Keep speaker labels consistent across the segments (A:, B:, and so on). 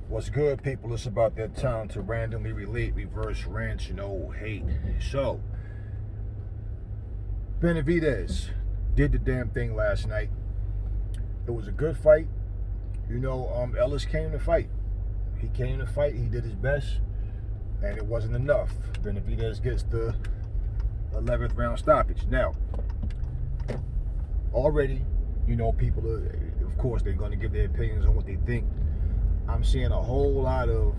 A: What's good, people? It's about that time to randomly relate, reverse rant, hate. So, Benavides did the damn thing last night. It was a good fight. Ellis came to fight. He came to fight. He did his best, and it wasn't enough. Benavides gets the 11th round stoppage. Now, already, people are, of course, they're going to give their opinions on what they think. I'm seeing a whole lot of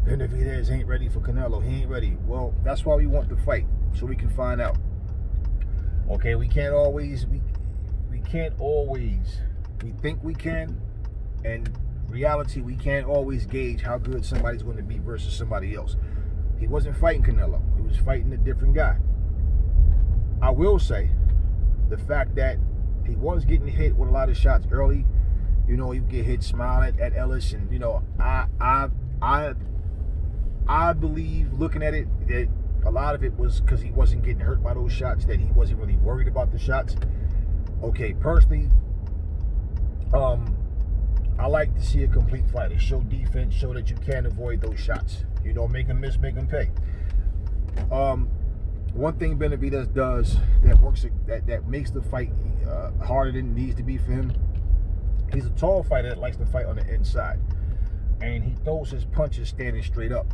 A: Benavides ain't ready for Canelo. He ain't ready. Well, that's why we want the fight, so we can find out. Okay, we can't always we think we can, and reality we can't always gauge how good somebody's going to be versus somebody else. He wasn't fighting Canelo. He was fighting a different guy. I will say the fact that he was getting hit with a lot of shots early. He would get hit, smile at Ellis, and I believe, looking at it, that a lot of it was because he wasn't getting hurt by those shots, that he wasn't really worried about the shots. Okay, personally, I like to see a complete fighter. Show defense, show that you can avoid those shots. Make them miss, make them pay. One thing Benavides does that works, that makes the fight harder than it needs to be for him. He's a tall fighter that likes to fight on the inside, and he throws his punches standing straight up,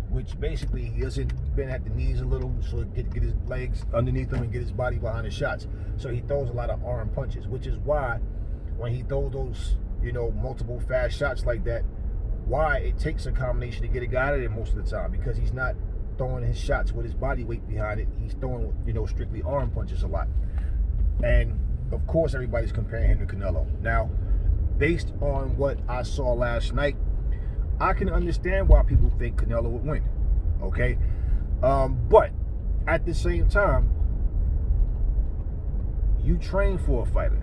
A: which basically he doesn't bend at the knees a little, so get his legs underneath him and get his body behind his shots. So he throws a lot of arm punches, which is why when he throws those multiple fast shots like that, why it takes a combination to get a guy out of there most of the time, because he's not throwing his shots with his body weight behind it. He's throwing strictly arm punches a lot, and of course everybody's comparing him to Canelo. Now, based on what I saw last night, I can understand why people think Canelo would win. Okay, but at the same time, you train for a fighter.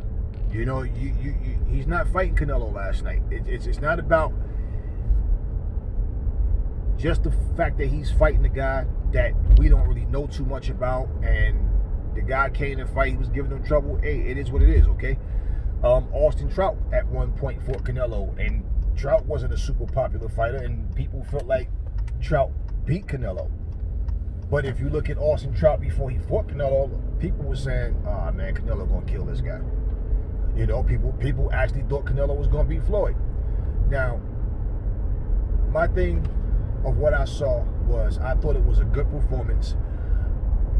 A: He's not fighting Canelo last night. It's not about just the fact that he's fighting a guy that we don't really know too much about, and the guy came to fight. He was giving them trouble. Hey, it is what it is. Okay. Austin Trout at one point fought Canelo, and Trout wasn't a super popular fighter, and people felt like Trout beat Canelo. But if you look at Austin Trout before he fought Canelo, people were saying, "Ah, man, Canelo gonna kill this guy." People actually thought Canelo was gonna beat Floyd. Now, my thing of what I saw was, I thought it was a good performance.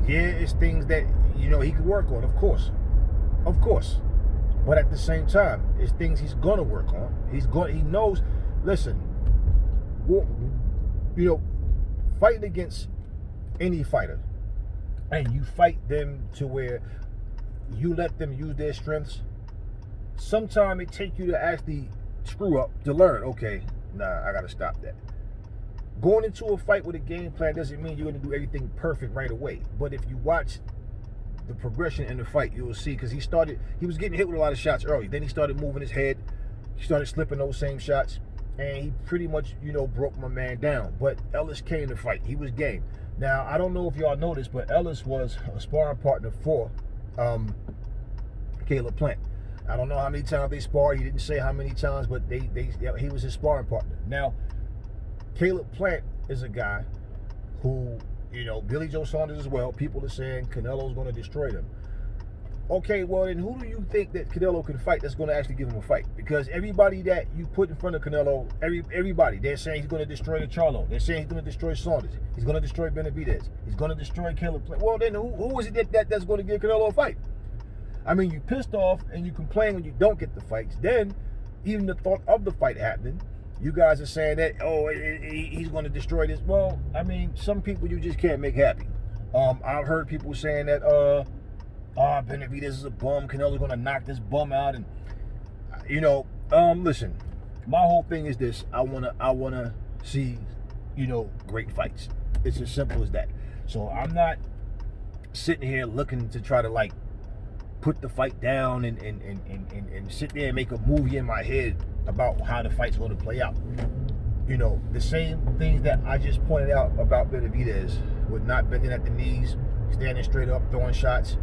A: Yeah, it's things that he could work on, of course. But at the same time, it's things he's gonna work on. He knows. Listen, fighting against any fighter, and you fight them to where you let them use their strengths. Sometimes it takes you to actually screw up to learn. Okay, nah, I gotta stop that. Going into a fight with a game plan doesn't mean you're gonna do everything perfect right away. But if you watch the progression in the fight, you will see, because he was getting hit with a lot of shots early. Then he started moving his head. He started slipping those same shots, and he pretty much, broke my man down. But Ellis came to fight. He was game. Now, I don't know if y'all noticed, but Ellis was a sparring partner for Caleb Plant. I don't know how many times they sparred. He didn't say how many times, but he was his sparring partner. Now, Caleb Plant is a guy who, Billy Joe Saunders as well. People are saying Canelo's going to destroy them. Okay, well, then who do you think that Canelo can fight that's going to actually give him a fight? Because everybody that you put in front of Canelo, everybody, they're saying he's going to destroy the Charlo. They're saying he's going to destroy Saunders. He's going to destroy Benavides. He's going to destroy Caleb Plant. Well, then who is it that's going to give Canelo a fight? I mean, you pissed off and you complain when you don't get the fights. Then, even the thought of the fight happening, you guys are saying that, he's going to destroy this. Well, I mean, some people you just can't make happy. I've heard people saying that, Benavides is a bum. Canelo's going to knock this bum out. And, listen, my whole thing is this. I wanna see, great fights. It's as simple as that. So I'm not sitting here looking to try to, put the fight down and sit there and make a movie in my head about how the fight's going to play out. The same things that I just pointed out about Benavides, with not bending at the knees, standing straight up, throwing shots,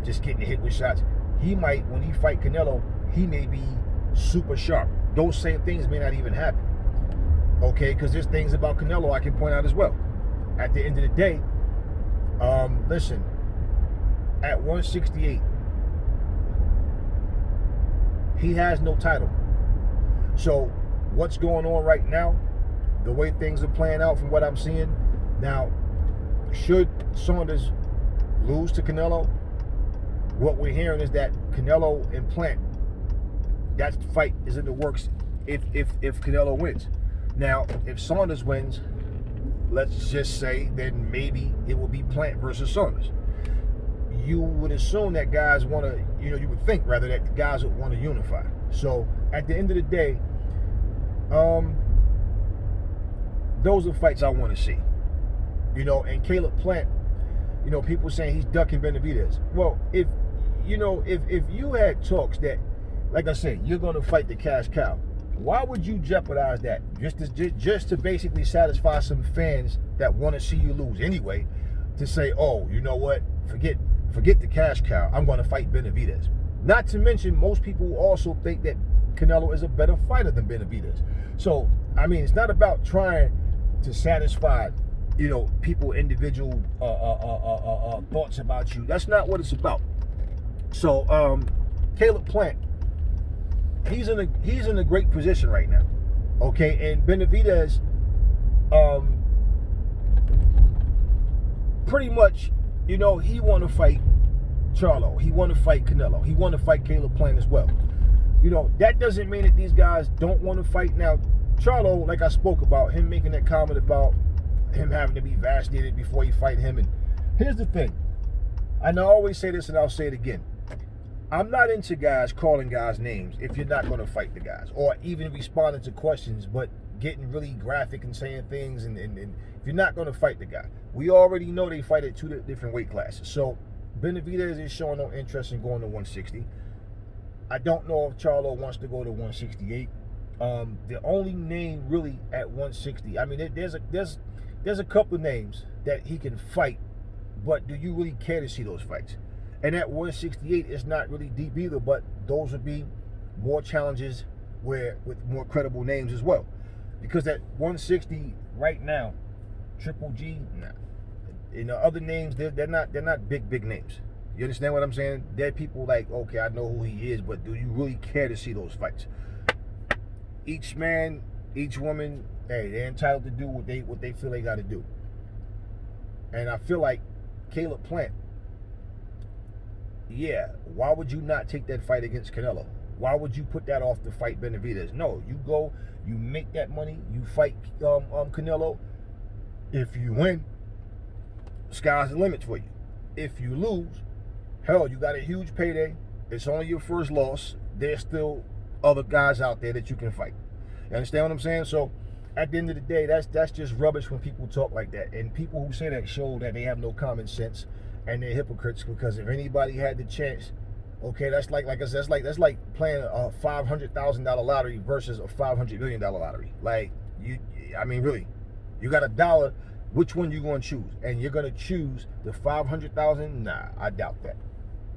A: just getting hit with shots. He might, when he fight Canelo, he may be super sharp. Those same things may not even happen. Okay, because there's things about Canelo I can point out as well. At the end of the day, listen, at 168, he has no title. So what's going on right now, the way things are playing out from what I'm seeing, now, should Saunders lose to Canelo, what we're hearing is that Canelo and Plant, that fight is in the works if Canelo wins. Now, if Saunders wins, let's just say, then maybe it will be Plant versus Saunders. You would assume that guys want to, you would think rather that the guys would want to unify. So at the end of the day, those are fights I want to see. And Caleb Plant, people saying he's ducking Benavides. Well, if you had talks that, like I said, you're going to fight the cash cow, why would you jeopardize that just to basically satisfy some fans that want to see you lose anyway? To say, oh, you know what? Forget the cash cow. I'm going to fight Benavides. Not to mention, most people also think that Canelo is a better fighter than Benavides. So, I mean, it's not about trying to satisfy, people individual thoughts about you. That's not what it's about. So, Caleb Plant, he's in a great position right now. Okay, and Benavides, pretty much, he want to fight Charlo. He want to fight Canelo. He want to fight Caleb Plant as well. That doesn't mean that these guys don't want to fight. Now, Charlo, like I spoke about, him making that comment about him having to be vaccinated before you fight him. And here's the thing. I always say this and I'll say it again. I'm not into guys calling guys names if you're not going to fight the guys, or even responding to questions, but getting really graphic and saying things. And if you're not going to fight the guy, we already know they fight at 2 different weight classes. So Benavides is showing no interest in going to 160. I don't know if Charlo wants to go to 168. The only name really at 160, I mean, there's a couple of names that he can fight, but do you really care to see those fights? And at 168, it's not really deep either, but those would be more challenges with more credible names as well. Because at 160 right now, Triple G, nah. Other names, they're not big names. You understand what I'm saying? They're people like, okay, I know who he is, but do you really care to see those fights? Each man, each woman, hey, they're entitled to do what they feel they got to do. And I feel like Caleb Plant, yeah, why would you not take that fight against Canelo? Why would you put that off to fight Benavides? No, you go, you make that money, you fight Canelo. If you win, sky's the limit for you. If you lose, hell, you got a huge payday. It's only your first loss. There's still other guys out there that you can fight. You understand what I'm saying? So at the end of the day, that's just rubbish when people talk like that. And people who say that show that they have no common sense and they're hypocrites, because if anybody had the chance, okay, that's like I said, that's like playing a $500,000 lottery versus a $500 million lottery. Like, really, you got $1, which one you going to choose? And you're going to choose the 500,000? Nah, I doubt that.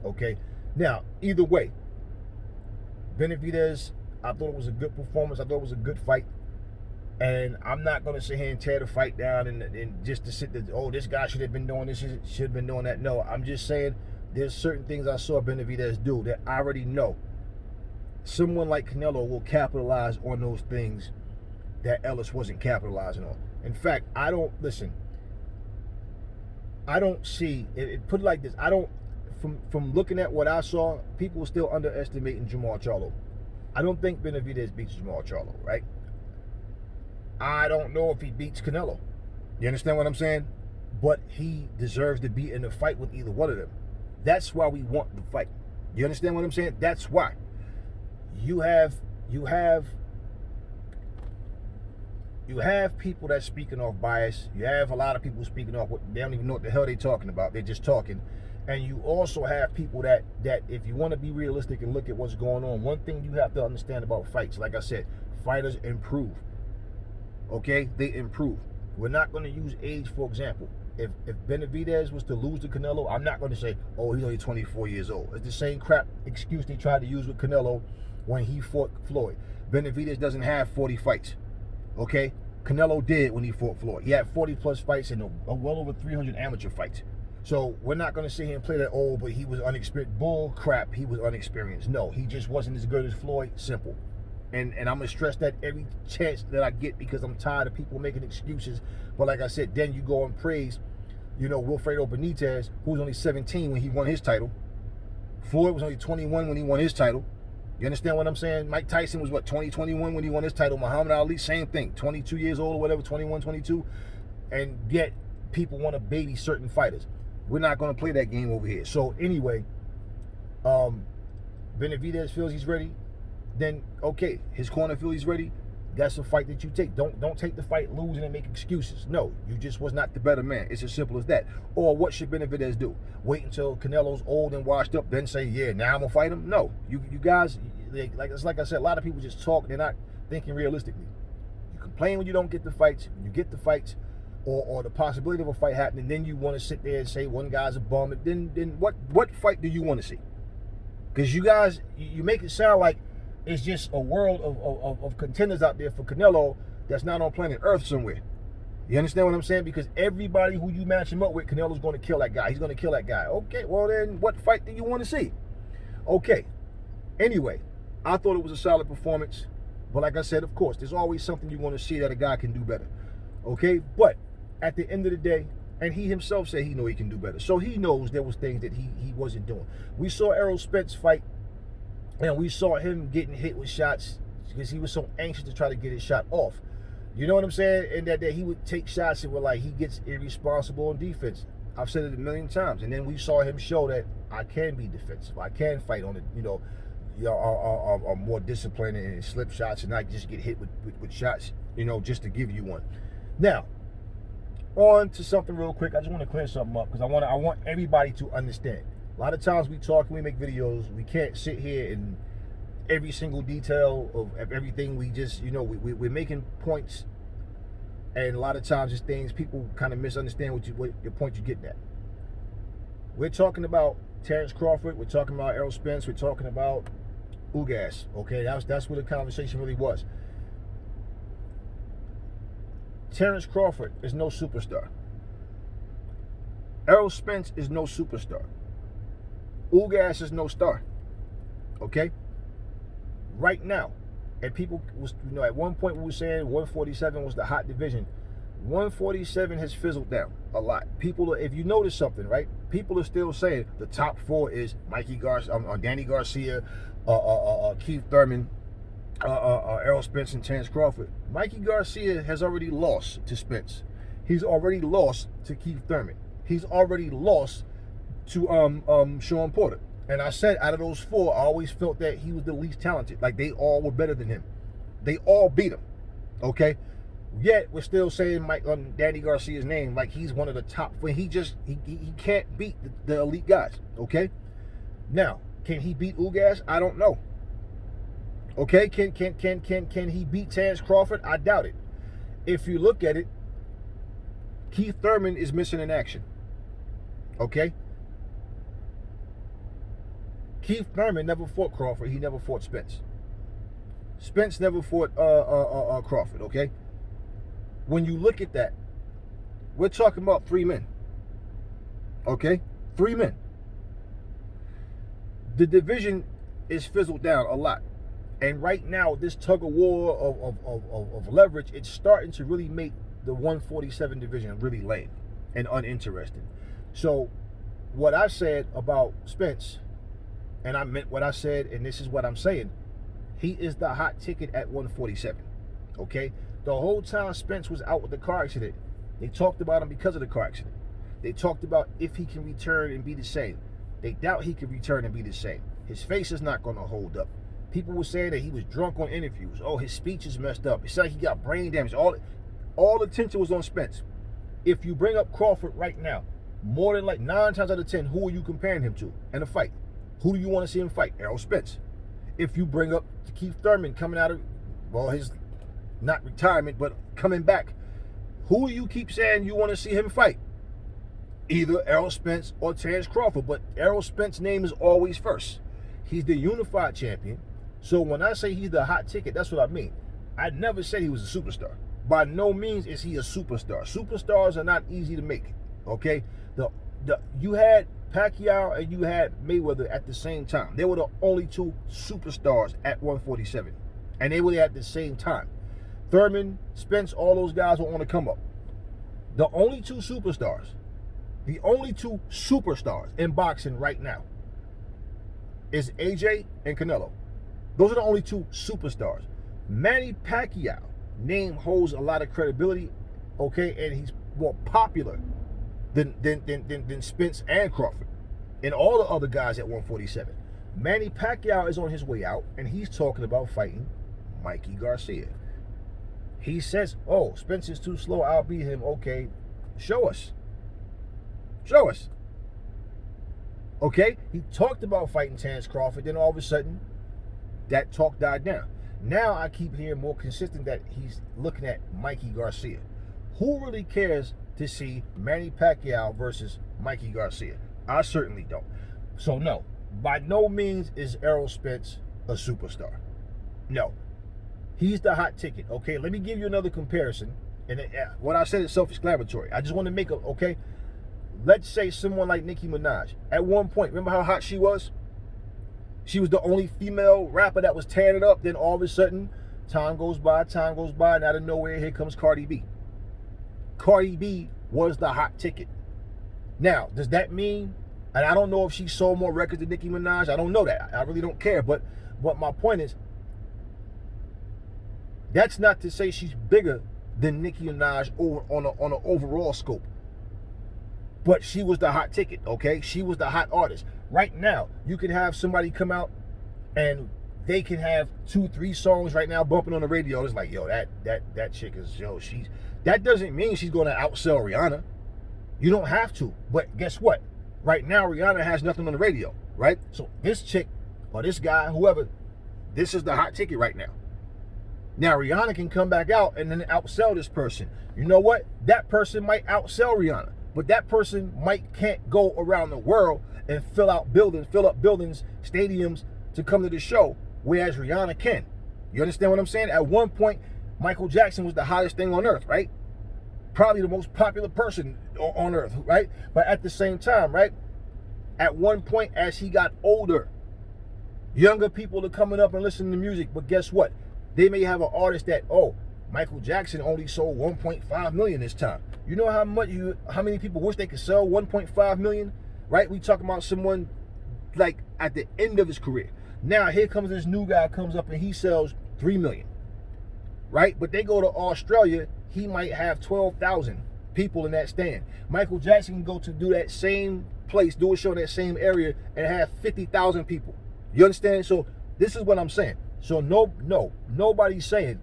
A: Okay, now either way, Benavides, I thought it was a good performance. I thought it was a good fight. And I'm not going to sit here and tear the fight down and just to sit there, oh, this guy should have been doing this, should have been doing that. No, I'm just saying there's certain things I saw Benavides do that I already know. Someone like Canelo will capitalize on those things that Ellis wasn't capitalizing on. In fact, I don't see, put it like this, from looking at what I saw, people are still underestimating Jamal Charlo. I don't think Benavides beats Jamal Charlo, right? I don't know if he beats Canelo. You understand what I'm saying? But he deserves to be in a fight with either one of them. That's why we want the fight. You understand what I'm saying? That's why. You have people that's speaking off bias. You have a lot of people speaking off what they don't even know what the hell they're talking about. They're just talking. And you also have people that if you want to be realistic and look at what's going on, one thing you have to understand about fights, like I said, fighters improve. Okay, they improve. We're not going to use age, for example. If Benavides was to lose to Canelo, I'm not going to say, oh, he's only 24 years old. It's the same crap excuse they tried to use with Canelo when he fought Floyd. Benavides doesn't have 40 fights. Okay, Canelo did when he fought Floyd. He had 40-plus fights and well over 300 amateur fights. So we're not going to sit here and play that, oh, but he was unexperienced. Bull crap, he was unexperienced. No, he just wasn't as good as Floyd. Simple. And I'm going to stress that every chance that I get, because I'm tired of people making excuses. But like I said, then you go and praise, Wilfredo Benitez, who was only 17 when he won his title. Floyd was only 21 when he won his title. You understand what I'm saying? Mike Tyson was, 21 when he won his title. Muhammad Ali, same thing, 22 years old or whatever, 21, 22. And yet people want to baby certain fighters. We're not going to play that game over here. So anyway, Benavides feels he's ready. Then, okay, his corner feels he's ready. That's a fight that you take. Don't take the fight losing and make excuses. No, you just was not the better man. It's as simple as that. Or what should Benavides do? Wait until Canelo's old and washed up, then say, yeah, now I'm going to fight him? No. You guys, like I said, a lot of people just talk. They're not thinking realistically. You complain when you don't get the fights. When you get the fights, or the possibility of a fight happening, then you want to sit there and say one guy's a bum. And then what fight do you want to see? Because you guys, you make it sound like it's just a world of contenders out there for Canelo that's not on planet Earth somewhere. You understand what I'm saying? Because everybody who you match him up with, Canelo's going to kill that guy. He's going to kill that guy. Okay, well then, what fight do you want to see? Okay. Anyway, I thought it was a solid performance. But like I said, of course, there's always something you want to see that a guy can do better. Okay? But at the end of the day, and he himself said he knew he can do better. So he knows there was things that he wasn't doing. We saw Errol Spence fight. And we saw him getting hit with shots because he was so anxious to try to get his shot off. You know what I'm saying? And that he would take shots and he gets irresponsible on defense. I've said it a million times. And then we saw him show that I can be defensive. I can fight on it, are more disciplined and slip shots and not just get hit with shots, just to give you one. Now, on to something real quick. I just want to clear something up because I want everybody to understand. A lot of times we talk and we make videos, we can't sit here and every single detail of everything. We just, we're making points, and a lot of times it's things people kind of misunderstand what your point you're getting at. We're talking about Terrence Crawford, we're talking about Errol Spence, we're talking about Ugas. Okay, that's what the conversation really was. Terrence Crawford is no superstar. Errol Spence is no superstar. Ugas is no star. Okay? Right now, and people was, at one point we were saying 147 was the hot division. 147 has fizzled down a lot. People, if you notice something, right? People are still saying the top four is Danny Garcia, Keith Thurman, Errol Spence, and Terrence Crawford. Mikey Garcia has already lost to Spence. He's already lost to Keith Thurman. He's already lost to Sean Porter. And I said out of those four, I always felt that he was the least talented. Like they all were better than him. They all beat him. Okay? Yet we're still saying Danny Garcia's name like he's one of the top. He can't beat the elite guys. Okay? Now, can he beat Ugas? I don't know. Okay? Can he beat Terrence Crawford? I doubt it. If you look at it, Keith Thurman is missing in action. Okay? Keith Thurman never fought Crawford. He never fought Spence. Spence never fought Crawford, okay? When you look at that, we're talking about 3 men. Okay? 3 men. The division is fizzled down a lot. And right now, this tug of war of leverage, it's starting to really make the 147 division really lame and uninteresting. So, what I said about Spence, and I meant what I said, and this is what I'm saying, he is the hot ticket at 147, okay? The whole time Spence was out with the car accident, they talked about him because of the car accident. They talked about if he can return and be the same. They doubt he can return and be the same. His face is not going to hold up. People were saying that he was drunk on interviews. Oh, his speech is messed up. It's like he got brain damage. All attention was on Spence. If you bring up Crawford right now, more than 9 times out of 10, who are you comparing him to in a fight? Who do you want to see him fight? Errol Spence. If you bring up Keith Thurman coming out of, his not retirement, but coming back, who do you keep saying you want to see him fight? Either Errol Spence or Terrence Crawford, but Errol Spence's name is always first. He's the unified champion. So when I say he's the hot ticket, that's what I mean. I never said he was a superstar. by no means is he a superstar. Superstars are not easy to make. Okay, you had Pacquiao and you had Mayweather at the same time. They were the only two superstars at 147, and they were there at the same time. Thurman, Spence, all those guys were on the come up. The only two superstars in boxing right now is AJ and Canelo. Those are the only two superstars. Manny Pacquiao name holds a lot of credibility, okay, and he's more popular than Spence and Crawford and all the other guys at 147. Manny Pacquiao is on his way out, and he's talking about fighting Mikey Garcia. He says, oh, Spence is too slow, I'll beat him. Okay, show us. Show us. Okay, he talked about fighting Terence Crawford, then all of a sudden, that talk died down. Now I keep hearing more consistent that he's looking at Mikey Garcia. Who really cares to see Manny Pacquiao versus Mikey Garcia? I certainly don't. So no, by no means is Errol Spence a superstar. No, he's the hot ticket. Okay, let me give you another comparison. And what I said is self-explanatory. I just want to make a, okay, let's say someone like Nicki Minaj. At one point, remember how hot she was? She was the only female rapper that was tearing it up. Then all of a sudden, time goes by, and out of nowhere, here comes Cardi B. Cardi B was the hot ticket. Now, does that mean, and I don't know if she sold more records than Nicki Minaj, I don't know that. I really don't care. But my point is, that's not to say she's bigger than Nicki Minaj on an overall scope. But she was the hot ticket, okay? She was the hot artist. Right now, you could have somebody come out and they can have 2-3 songs right now bumping on the radio. It's like, yo, that chick is, yo, that doesn't mean she's going to outsell Rihanna. You don't have to. But guess what? Right now, Rihanna has nothing on the radio, right? So this chick or this guy, whoever, this is the hot ticket right now. Now, Rihanna can come back out and then outsell this person. You know what? That person might outsell Rihanna. But that person can't go around the world and fill up buildings, stadiums to come to the show, whereas Rihanna can. You understand what I'm saying? At one point, Michael Jackson was the hottest thing on earth, right? Probably the most popular person on earth, right? But at the same time, right? At one point, as he got older, younger people are coming up and listening to music, but guess what? They may have an artist that, oh, Michael Jackson only sold 1.5 million this time. You know how many people wish they could sell 1.5 million, right? We talking about someone like at the end of his career. Now here comes this new guy, comes up and he sells 3 million, right? But they go to Australia, he might have 12,000 people in that stand. Michael Jackson can go to do that same place, do a show in that same area and have 50,000 people. You understand? So this is what I'm saying. So nobody's saying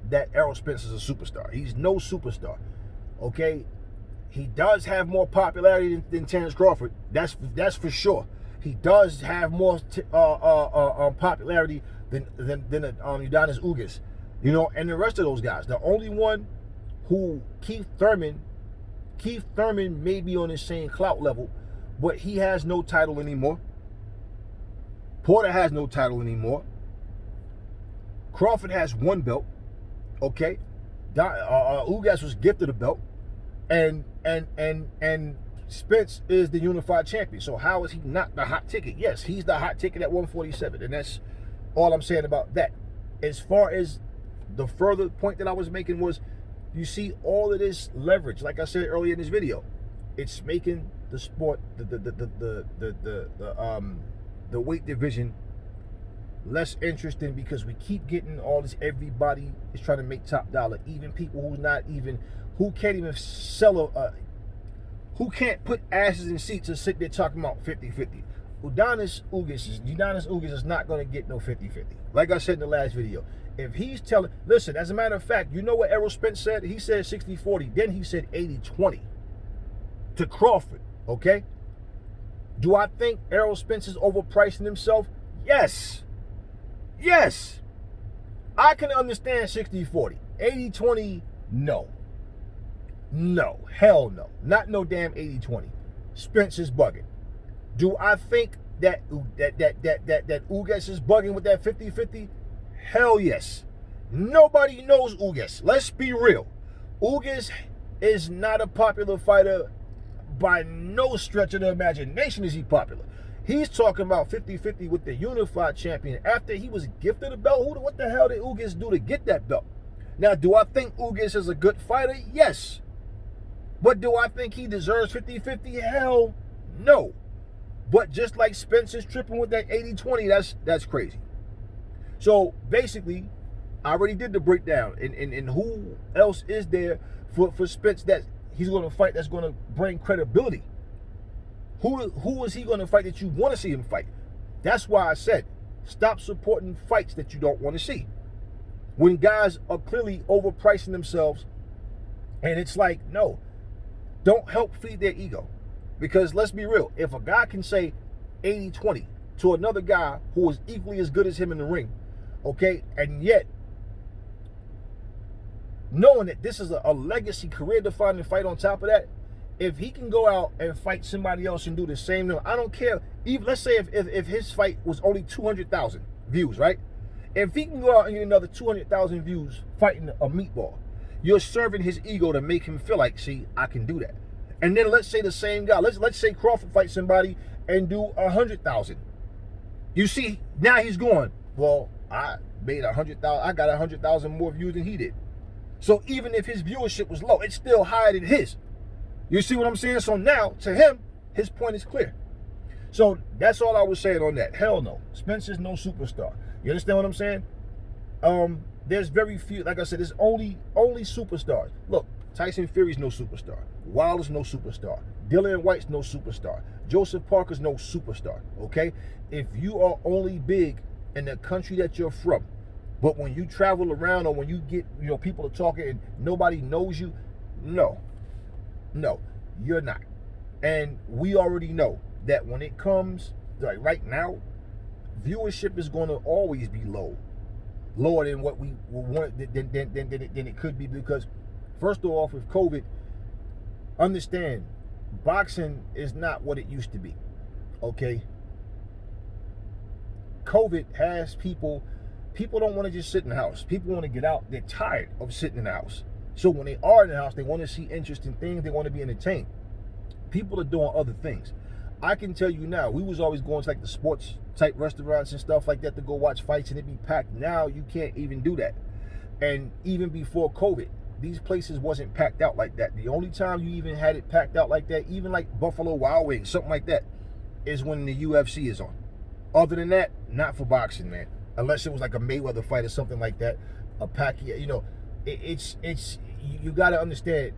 A: that Errol Spence is a superstar. He's no superstar. Okay, he does have more popularity than Terence Crawford. That's for sure. He does have more popularity than Udonis Ugas, you know, and the rest of those guys. The only one who Keith Thurman may be on the same clout level, but he has no title anymore. Porter has no title anymore. Crawford has one belt. Okay, Ugas was gifted a belt, and Spence is the unified champion. So how is he not the hot ticket? Yes, he's the hot ticket at 147, and that's all I'm saying about that. As far as the further point that I was making was, you see all of this leverage, like I said earlier in this video, it's making the sport, the weight division less interesting because we keep getting all this. Everybody is trying to make top dollar, even people who can't even sell who can't put asses in seats and sit there talking about 50-50. Udonis Ugas is not going to get no 50-50. Like I said in the last video, if he's telling, listen, as a matter of fact, you know what Errol Spence said? He said 60-40, then he said 80-20 to Crawford, okay? Do I think Errol Spence is overpricing himself? Yes. Yes. I can understand 60-40. 80-20, no. No. Hell no. Not no damn 80-20. Spence is bugging. Do I think that Ugas is bugging with that 50-50? Hell yes. Nobody knows Ugas. Let's be real. Ugas is not a popular fighter. By no stretch of the imagination is he popular. He's talking about 50-50 with the unified champion after he was gifted a belt. What the hell did Ugas do to get that belt? Now, do I think Ugas is a good fighter? Yes. But do I think he deserves 50-50? Hell no. But just like Spence is tripping with that 80-20, that's crazy. So basically, I already did the breakdown. And who else is there for Spence that he's going to fight that's going to bring credibility? Who is he going to fight that you want to see him fight? That's why I said, stop supporting fights that you don't want to see. When guys are clearly overpricing themselves, and it's like, no, don't help feed their ego. Because let's be real, if a guy can say 80-20 to another guy who is equally as good as him in the ring, okay, and yet knowing that this is a legacy, career-defining fight on top of that, if he can go out and fight somebody else and do the same, I don't care. Even let's say if his fight was only 200,000 views, right? If he can go out and get another 200,000 views fighting a meatball, you're serving his ego to make him feel like, see, I can do that. And then let's say the same guy, let's say Crawford fights somebody and do 100,000. You see, now he's going, well, I made 100,000. I got 100,000 more views than he did. So even if his viewership was low, it's still higher than his. You see what I'm saying? So now, to him, his point is clear. So that's all I was saying on that. Hell no. Spence is no superstar. You understand what I'm saying? There's very few, like I said, there's only superstars. Look, Tyson Fury's no superstar. Wilder's no superstar. Dillian White's no superstar. Joseph Parker's no superstar, okay? If you are only big in the country that you're from, but when you travel around or when you get, people are talking and nobody knows you, no, you're not. And we already know that when it comes, like right now, viewership is going to always be lower than what we want, than it could be, because first off, with COVID, understand, boxing is not what it used to be, okay? COVID has people don't want to just sit in the house. People want to get out. They're tired of sitting in the house. So when they are in the house, they want to see interesting things. They want to be entertained. People are doing other things. I can tell you now, we was always going to like the sports type restaurants and stuff like that to go watch fights and it'd be packed. Now you can't even do that. And even before COVID, these places wasn't packed out like that. The only time you even had it packed out like that, even like Buffalo Wild Wings, something like that, is when the UFC is on. Other than that, not for boxing, man. Unless it was like a Mayweather fight or something like that, a Pacquiao, it's you got to understand,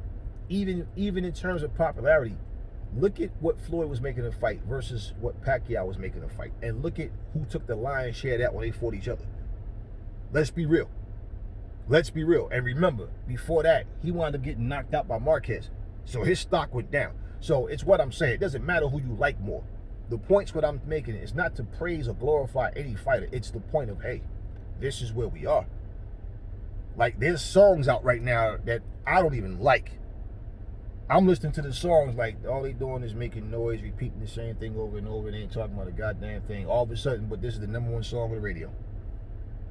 A: even in terms of popularity, look at what Floyd was making a fight versus what Pacquiao was making a fight, and look at who took the lion's share of that when they fought each other. Let's be real. And remember, before that, he wound up getting knocked out by Marquez, so his stock went down. So it's what I'm saying. It doesn't matter who you like more. The point's what I'm making is not to praise or glorify any fighter. It's the point of, hey, this is where we are. Like, there's songs out right now that I don't even like. I'm listening to the songs like all they doing is making noise, repeating the same thing over and over. They ain't talking about a goddamn thing. All of a sudden, but this is the #1 song on the radio.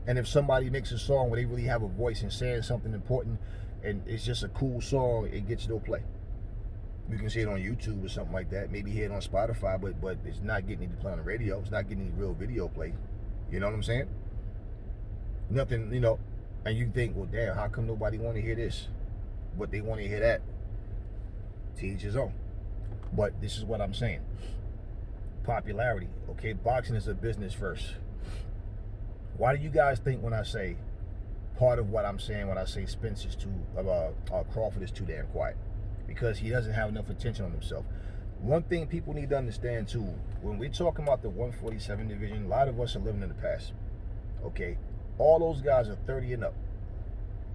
A: And if somebody makes a song where they really have a voice and saying something important, and it's just a cool song, it gets no play. You can see it on YouTube or something like that. Maybe hear it on Spotify, but it's not getting any play on the radio. It's not getting any real video play. You know what I'm saying? Nothing, and you think, well, damn, how come nobody want to hear this? But they want to hear that. To each his own. But this is what I'm saying. Popularity, okay? Boxing is a business first. Why do you guys think when I say part of what I'm saying when I say Spence is Crawford is too damn quiet? Because he doesn't have enough attention on himself. One thing people need to understand too, when we're talking about the 147 division, a lot of us are living in the past. Okay? All those guys are 30 and up.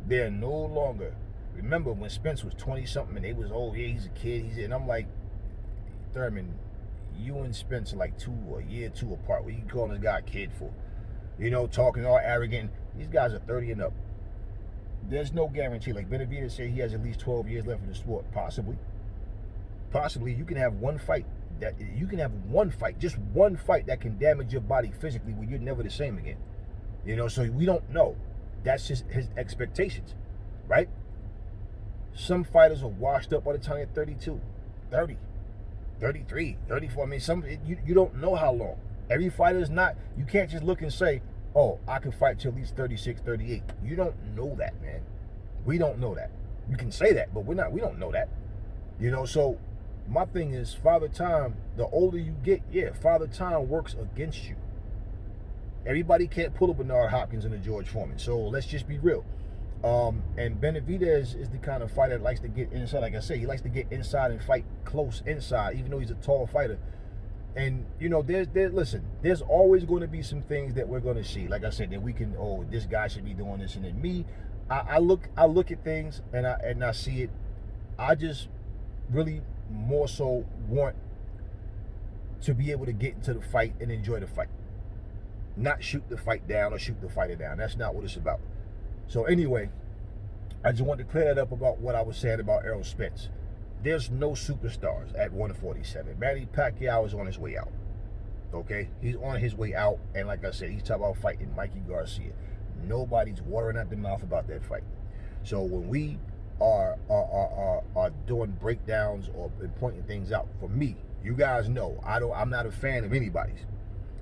A: They're no longer. Remember when Spence was 20-something and they was, oh yeah, he's a kid, and I'm like, Thurman, you and Spence are like a year or two apart. What you calling this guy a kid for? Talking all arrogant. These guys are 30 and up. There's no guarantee. Like Benavides said, he has at least 12 years left in the sport. Possibly, you can have one fight just one fight that can damage your body physically where you're never the same again. So we don't know. That's just his expectations, right? Some fighters are washed up by the time they're 32, 30, 33, 34. I mean, you don't know how long. Every fighter is not, you can't just look and say, oh, I can fight till at least 36, 38. You don't know that, man. We don't know that. You can say that, but we don't know that. So my thing is, Father Time, the older you get, yeah, Father Time works against you. Everybody can't pull a Bernard Hopkins and a George Foreman. So let's just be real. And Benavides is the kind of fighter that likes to get inside. Like I say, he likes to get inside and fight close inside, even though he's a tall fighter. And there's always going to be some things that we're going to see. Like I said, that we can, oh, this guy should be doing this, and then me, I look at things and I see it. I just really more so want to be able to get into the fight and enjoy the fight, not shoot the fight down or shoot the fighter down. That's not what it's about. So anyway, I just wanted to clear that up about what I was saying about Errol Spence. There's no superstars at 147. Manny Pacquiao is on his way out. Okay? He's on his way out. And like I said, he's talking about fighting Mikey Garcia. Nobody's watering at the mouth about that fight. So when we are doing breakdowns or pointing things out, for me, you guys know, I'm not a fan of anybody's.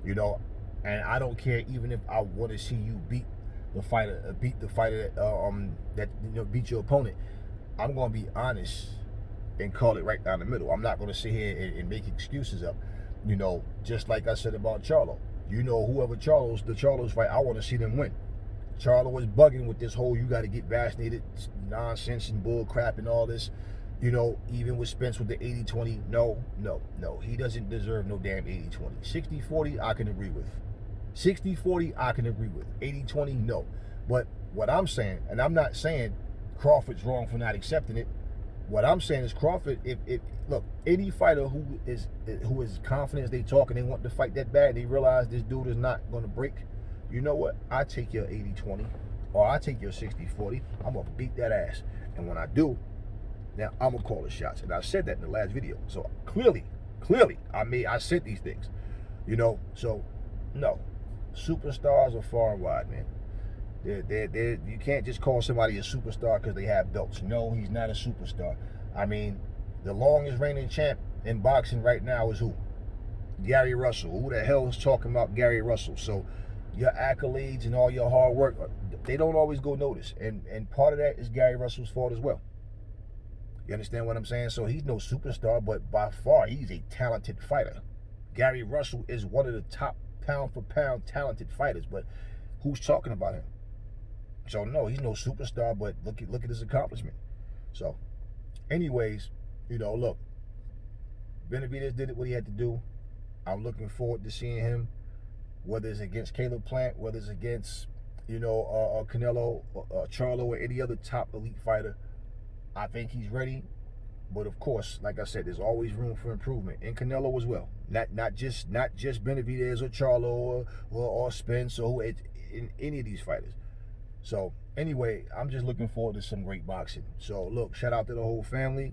A: And I don't care even if I want to see you beat the fighter that beat your opponent. I'm going to be honest and call it right down the middle. I'm not going to sit here and make excuses up. Just like I said about Charlo. Whoever the Charlos fight, I want to see them win. Charlo was bugging with this whole you got to get vaccinated nonsense and bull crap and all this. Even with Spence with the 80-20, no. He doesn't deserve no damn 80-20. 60-40, I can agree with. 60-40, I can agree with. 80-20, no. But what I'm saying, and I'm not saying Crawford's wrong for not accepting it. What I'm saying is Crawford, look, any fighter who is confident as they talk and they want to fight that bad, they realize this dude is not going to break. You know what? I take your 80-20 or I take your 60-40. I'm going to beat that ass. And when I do, now I'm going to call the shots. And I said that in the last video. So clearly, I said these things. So no. Superstars are far and wide, man. You can't just call somebody a superstar because they have belts. No, he's not a superstar. I mean, the longest reigning champ in boxing right now is who? Gary Russell. Who the hell is talking about Gary Russell? So your accolades and all your hard work, they don't always go noticed. And part of that is Gary Russell's fault as well. You understand what I'm saying? So he's no superstar, but by far he's a talented fighter. Gary Russell is one of the top pound for pound talented fighters, but who's talking about him? So no, he's no superstar, but look at his accomplishment. So anyways, look, Benavides did what he had to do. I'm looking forward to seeing him, whether it's against Caleb Plant, whether it's against Canelo, Charlo, or any other top elite fighter. I think he's ready. But of course, like I said, there's always room for improvement. And Canelo as well. Not just Benavides or Charlo or Spence or in any of these fighters. So anyway, I'm just looking forward to some great boxing. So look, shout out to the whole family.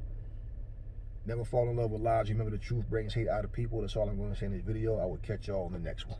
A: Never fall in love with lies. Remember, the truth brings hate out of people. That's all I'm going to say in this video. I will catch y'all on the next one.